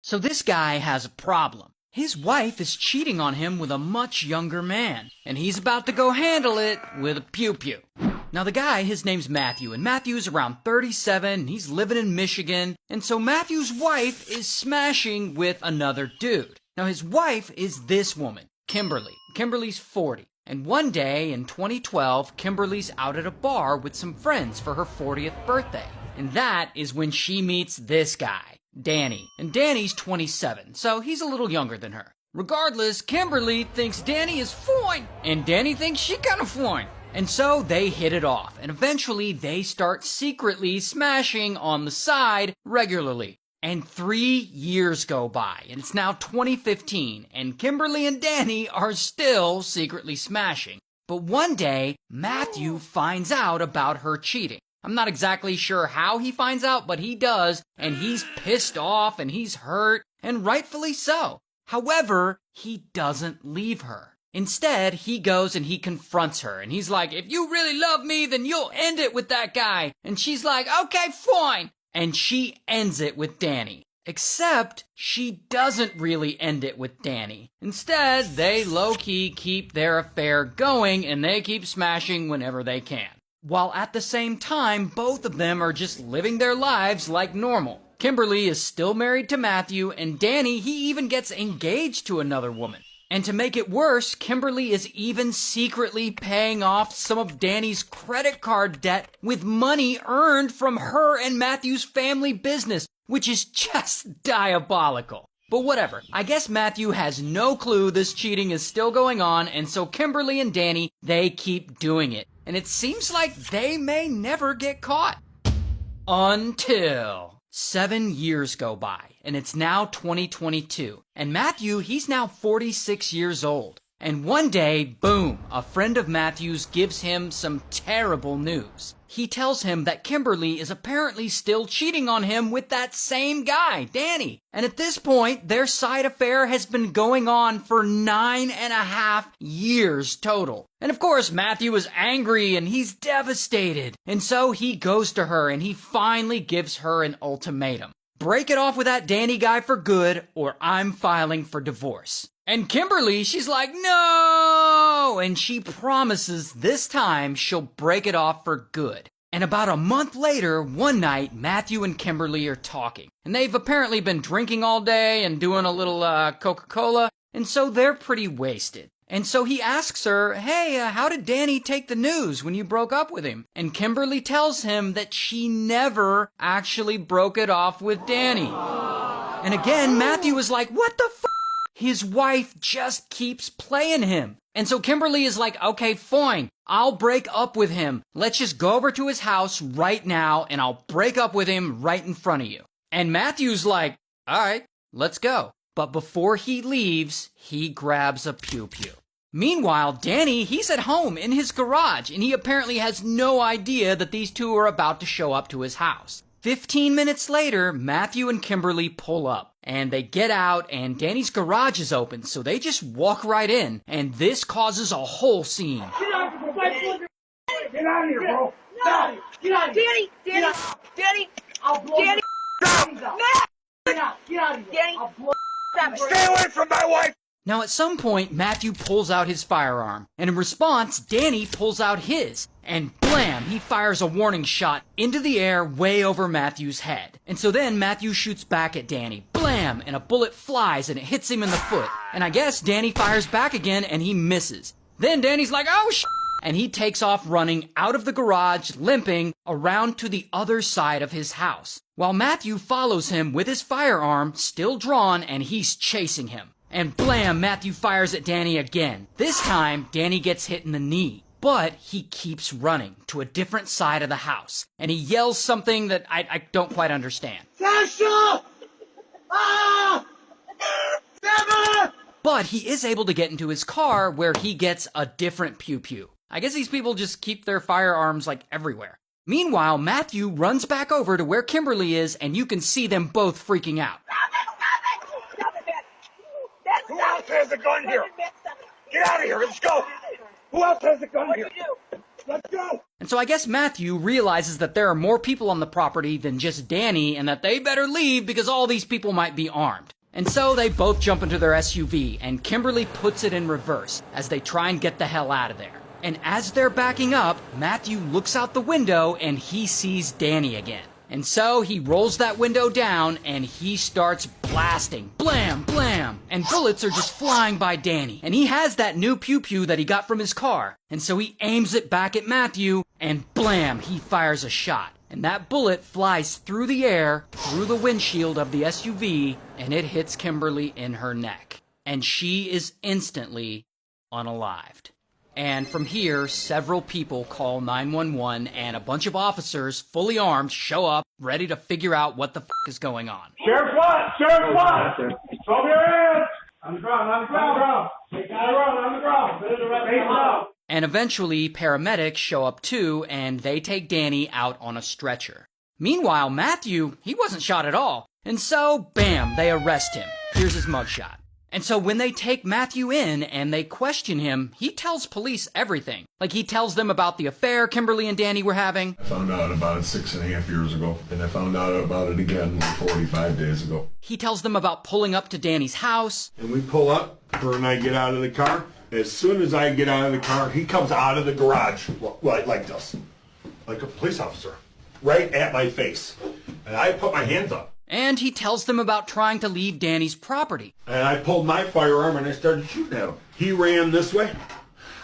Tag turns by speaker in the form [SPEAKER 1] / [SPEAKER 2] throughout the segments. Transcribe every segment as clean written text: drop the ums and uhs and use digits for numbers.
[SPEAKER 1] So this guy has a problem. His wife is cheating on him with a much younger man, and he's about to go handle it with a pew-pew. Now the guy, his name's Matthew, and Matthew's around 37, and he's living in Michigan, and so Matthew's wife is smashing with another dude. Now his wife is this woman, Kimberly. Kimberly's 40, and one day in 2012, Kimberly's out at a bar with some friends for her 40th birthday, and that is when she meets this guy, Danny. And Danny's 27, so he's a little younger than her. Regardless, Kimberly thinks Danny is fine, and Danny thinks she kinda fine. And so they hit it off, and eventually they start secretly smashing on the side regularly. And 3 years go by, and it's now 2015, and Kimberly and Danny are still secretly smashing. But one day, Matthew finds out about her cheating. I'm not exactly sure how he finds out, but he does, and he's pissed off, and he's hurt, and rightfully so. However, he doesn't leave her. Instead, he goes and he confronts her, and he's like, if you really love me, then you'll end it with that guy. And she's like, okay, fine. And she ends it with Danny. Except, she doesn't really end it with Danny. Instead, they low-key keep their affair going, and they keep smashing whenever they can. While at the same time, both of them are just living their lives like normal. Kimberly is still married to Matthew, and Danny, he even gets engaged to another woman. And to make it worse, Kimberly is even secretly paying off some of Danny's credit card debt with money earned from her and Matthew's family business, which is just diabolical. But whatever, I guess Matthew has no clue this cheating is still going on, and so Kimberly and Danny, they keep doing it. And it seems like they may never get caught. Until 7 years go by, and it's now 2022, and Matthew, he's now 46 years old. And one day, boom, a friend of Matthew's gives him some terrible news. He tells him that Kimberly is apparently still cheating on him with that same guy, Danny. And at this point, their side affair has been going on for 9.5 years total. And of course, Matthew is angry and he's devastated. And so he goes to her and he finally gives her an ultimatum. Break it off with that Danny guy for good, or I'm filing for divorce. And Kimberly, she's like, no! And she promises this time she'll break it off for good. And about a month later, one night, Matthew and Kimberly are talking. And they've apparently been drinking all day and doing a little Coca-Cola, and so they're pretty wasted. And so he asks her, hey, how did Danny take the news when you broke up with him? And Kimberly tells him that she never actually broke it off with Danny. And again, Matthew is like, what the f***? His wife just keeps playing him. And so Kimberly is like, okay, fine, I'll break up with him. Let's just go over to his house right now and I'll break up with him right in front of you. And Matthew's like, all right, let's go. But before he leaves, he grabs a pew-pew. Meanwhile, Danny, he's at home in his garage, and he apparently has no idea that these two are about to show up to his house. 15 minutes later, Matthew and Kimberly pull up, and they get out, and Danny's garage is open, so they just walk right in, and this causes a whole scene.
[SPEAKER 2] Get out of here, bro! Get out of here!
[SPEAKER 3] Danny!
[SPEAKER 2] I'll blow
[SPEAKER 3] Danny!
[SPEAKER 2] Get out of here!
[SPEAKER 3] Danny!
[SPEAKER 2] I'll blow
[SPEAKER 4] Stay away from my wife!
[SPEAKER 1] Now at some point, Matthew pulls out his firearm, and in response, Danny pulls out his, and blam, he fires a warning shot into the air way over Matthew's head. And so then Matthew shoots back at Danny, blam, and a bullet flies and it hits him in the foot. And I guess Danny fires back again and he misses. Then Danny's like, oh sh**, and he takes off running out of the garage, limping around to the other side of his house, while Matthew follows him with his firearm still drawn, and he's chasing him. And blam, Matthew fires at Danny again. This time, Danny gets hit in the knee. But he keeps running to a different side of the house. And he yells something that I don't quite understand.
[SPEAKER 2] Sasha! Ah! Never!
[SPEAKER 1] But he is able to get into his car where he gets a different pew-pew. I guess these people just keep their firearms like everywhere. Meanwhile, Matthew runs back over to where Kimberly is, and you can see them both freaking out.
[SPEAKER 4] Who else has a gun here? Get out of here, let's go! Who else has a gun here?
[SPEAKER 2] Let's go.
[SPEAKER 1] And so I guess Matthew realizes that there are more people on the property than just Danny and that they better leave because all these people might be armed. And so they both jump into their SUV and Kimberly puts it in reverse as they try and get the hell out of there. And as they're backing up, Matthew looks out the window and he sees Danny again. And so he rolls that window down and he starts blasting. Blam, blam. And bullets are just flying by Danny. And he has that new pew-pew that he got from his car. And so he aims it back at Matthew and blam, he fires a shot. And that bullet flies through the air, through the windshield of the SUV, and it hits Kimberly in her neck. And she is instantly unalived. And from here, several people call 911 and a bunch of officers, fully armed, show up, ready to figure out what the is going on.
[SPEAKER 2] Sheriff's what? Sheriff's what? Over your hands. On the ground, on the ground. On the ground. Face up.
[SPEAKER 1] And eventually, paramedics show up too, and they take Danny out on a stretcher. Meanwhile, Matthew, he wasn't shot at all. And so, bam, they arrest him. Here's his mugshot. And so when they take Matthew in and they question him, he tells police everything. Like he tells them about the affair Kimberly and Danny were having.
[SPEAKER 3] I found out about it 6.5 years ago, and I found out about it again 45 days ago.
[SPEAKER 1] He tells them about pulling up to Danny's house.
[SPEAKER 3] And we pull up, her and I get out of the car. As soon as I get out of the car, he comes out of the garage, like this, like a police officer, right at my face. And I put my hands up.
[SPEAKER 1] And he tells them about trying to leave Danny's property.
[SPEAKER 3] And I pulled my firearm and I started shooting at him. He ran this way.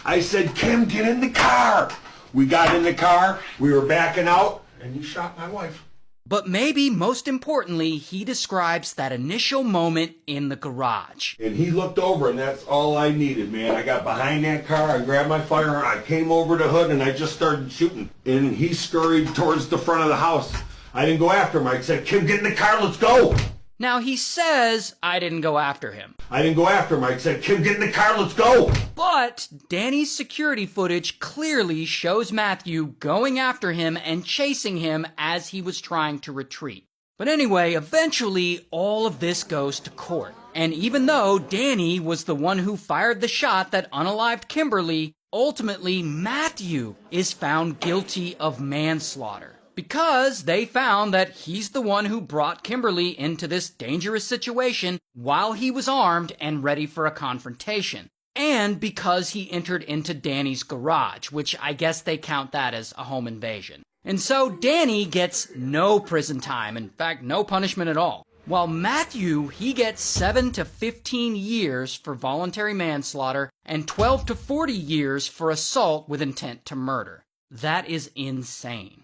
[SPEAKER 3] I said, Kim, get in the car. We got in the car, we were backing out, and he shot my wife.
[SPEAKER 1] But maybe most importantly, he describes that initial moment in the garage.
[SPEAKER 3] And he looked over, and that's all I needed, man. I got behind that car, I grabbed my firearm, I came over the hood, and I just started shooting. And he scurried towards the front of the house. I didn't go after him. I said, Kim, get in the car, let's go.
[SPEAKER 1] Now he says, I didn't go after him.
[SPEAKER 3] I didn't go after him. I said, Kim, get in the car, let's go.
[SPEAKER 1] But Danny's security footage clearly shows Matthew going after him and chasing him as he was trying to retreat. But anyway, eventually all of this goes to court. And even though Danny was the one who fired the shot that unalived Kimberly, ultimately Matthew is found guilty of manslaughter. Because they found that he's the one who brought Kimberly into this dangerous situation while he was armed and ready for a confrontation. And because he entered into Danny's garage, which I guess they count that as a home invasion. And so Danny gets no prison time, in fact, no punishment at all. While Matthew, he gets 7 to 15 years for voluntary manslaughter and 12 to 40 years for assault with intent to murder. That is insane.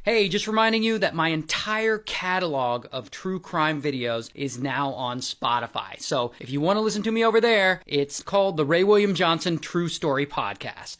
[SPEAKER 1] Hey, just reminding you that my entire catalog of true crime videos is now on Spotify. So if you want to listen to me over there, it's called the Ray William Johnson True Story Podcast.